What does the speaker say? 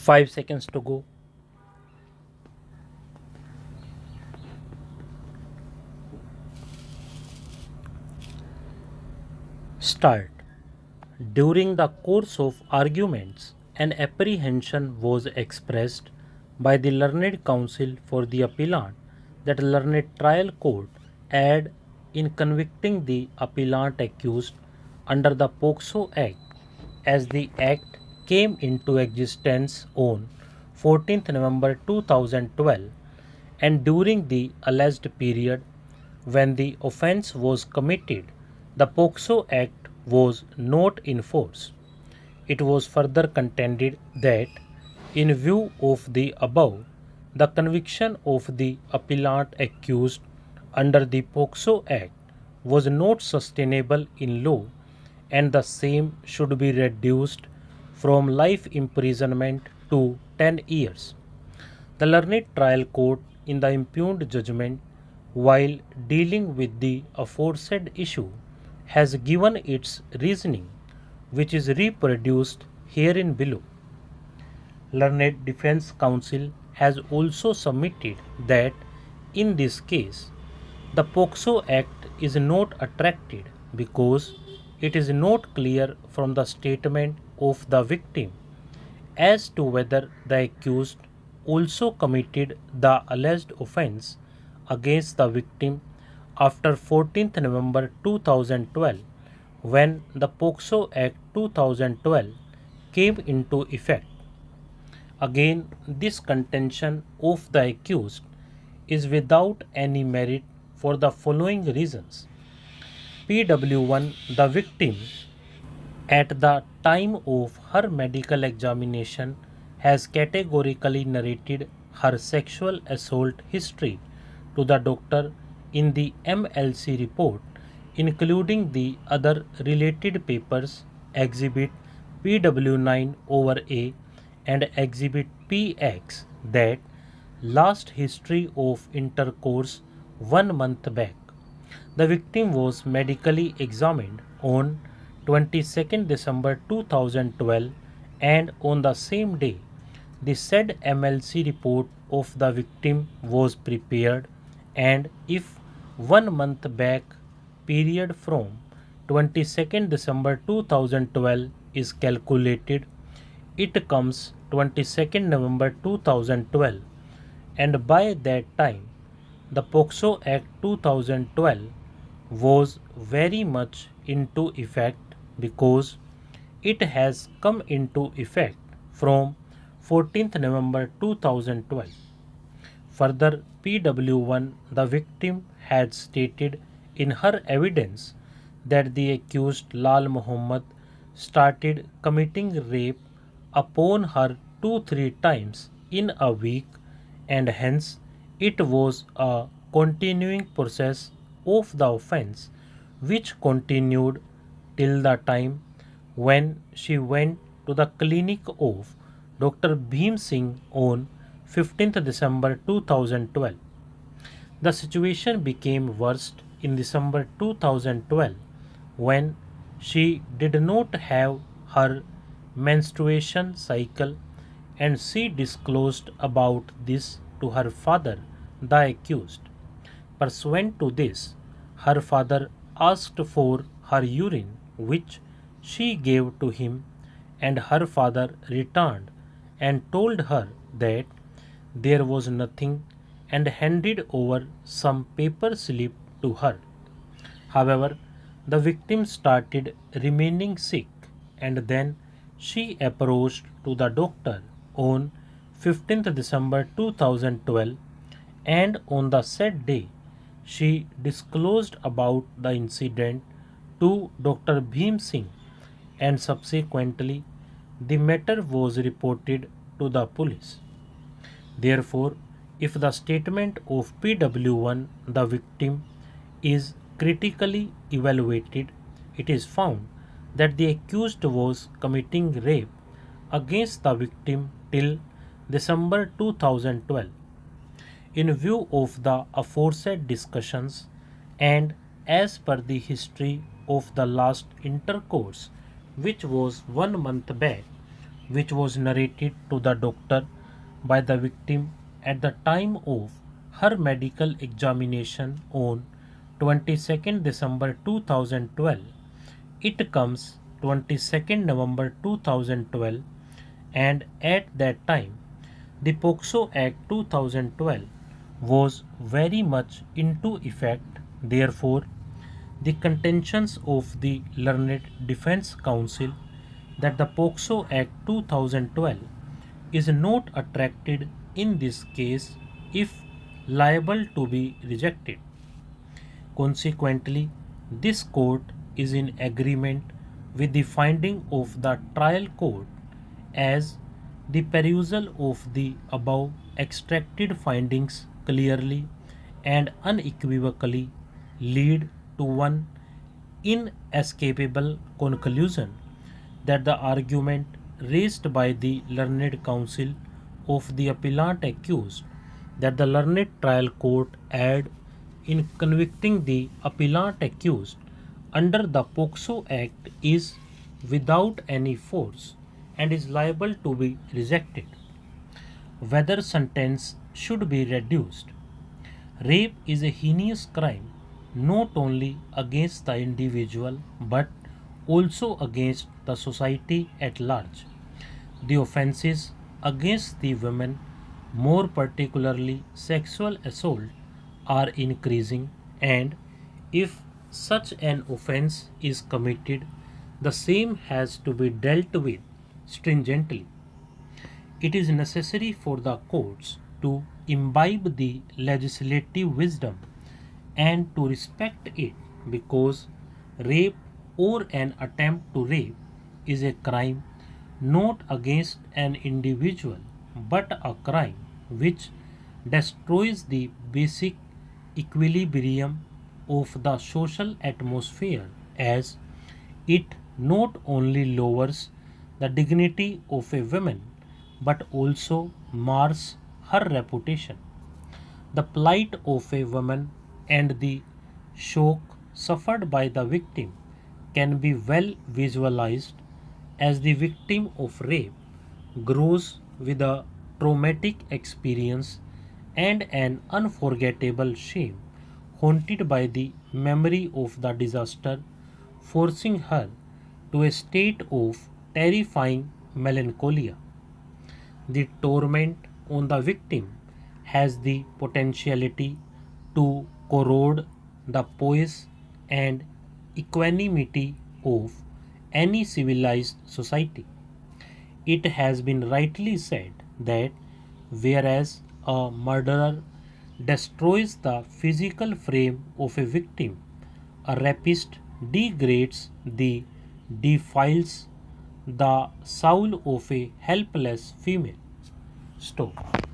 5 seconds to go. Start. During the course of arguments, an apprehension was expressed by the learned counsel for the appellant that learned trial court erred in convicting the appellant accused under the POCSO Act, as the Act came into existence on 14th November 2012 and during the alleged period when the offence was committed, the POCSO Act was not in force. It was further contended that, in view of the above, the conviction of the appellant accused under the POCSO Act was not sustainable in law and the same should be reduced from life imprisonment to 10 years. The learned trial court in the impugned judgment, while dealing with the aforesaid issue, has given its reasoning, which is reproduced herein below. Learned Defense Counsel has also submitted that in this case, the POCSO Act is not attracted because it is not clear from the statement of the victim as to whether the accused also committed the alleged offence against the victim after 14th November 2012 when the POCSO Act 2012 came into effect. Again, this contention of the accused is without any merit for the following reasons. PW1, the victim, at the time of her medical examination, has categorically narrated her sexual assault history to the doctor in the MLC report, including the other related papers, Exhibit PW9 over A and Exhibit PX, that last history of intercourse 1 month back. The victim was medically examined on 22nd December 2012 and on the same day the said MLC report of the victim was prepared, and if 1 month back period from 22nd December 2012 is calculated, it comes 22nd November 2012, and by that time the POCSO Act 2012 was very much into effect because it has come into effect from 14th November 2012. Further, PW1, the victim, had stated in her evidence that the accused Lal Mohammed started committing rape upon her 2-3 times in a week, and hence it was a continuing process of the offence which continued till the time when she went to the clinic of Dr. Bhim Singh on 15th December 2012. The situation became worse in December 2012 when she did not have her menstruation cycle, and she disclosed about this to her father, the accused. Pursuant to this, her father asked for her urine, which she gave to him, and her father returned and told her that there was nothing and handed over some paper slip to her. However, the victim started remaining sick, and then she approached to the doctor on 15th December 2012, and on the said day she disclosed about the incident to Dr. Bhim Singh, and subsequently the matter was reported to the police. Therefore, if the statement of PW1, the victim, is critically evaluated, it is found that the accused was committing rape against the victim till December 2012. In view of the aforesaid discussions and as per the history of the last intercourse, which was 1 month back, which was narrated to the doctor by the victim at the time of her medical examination on 22nd December 2012. It comes 22nd November 2012, and at that time the POCSO Act 2012 was very much into effect. Therefore, the contentions of the Learned Defense Council that the POCSO Act 2012 is not attracted in this case if liable to be rejected. Consequently, this court is in agreement with the finding of the trial court as the perusal of the above extracted findings clearly and unequivocally lead to one inescapable conclusion that the argument raised by the learned counsel of the appellant accused that the learned trial court erred in convicting the appellant accused under the POCSO Act is without any force and is liable to be rejected. Whether sentence should be reduced. Rape is a heinous crime not only against the individual but also against the society at large. The offences against the women, more particularly sexual assault, are increasing, and if such an offence is committed, the same has to be dealt with stringently. It is necessary for the courts to imbibe the legislative wisdom and to respect it because rape or an attempt to rape is a crime not against an individual but a crime which destroys the basic equilibrium of the social atmosphere as it not only lowers the dignity of a woman but also mars her reputation. The plight of a woman and the shock suffered by the victim can be well visualized as the victim of rape grows with a traumatic experience and an unforgettable shame haunted by the memory of the disaster, forcing her to a state of terrifying melancholia. The torment on the victim has the potentiality to corrode the poise and equanimity of any civilized society. It has been rightly said that whereas a murderer destroys the physical frame of a victim, a rapist degrades defiles the soul of a helpless female. Stop.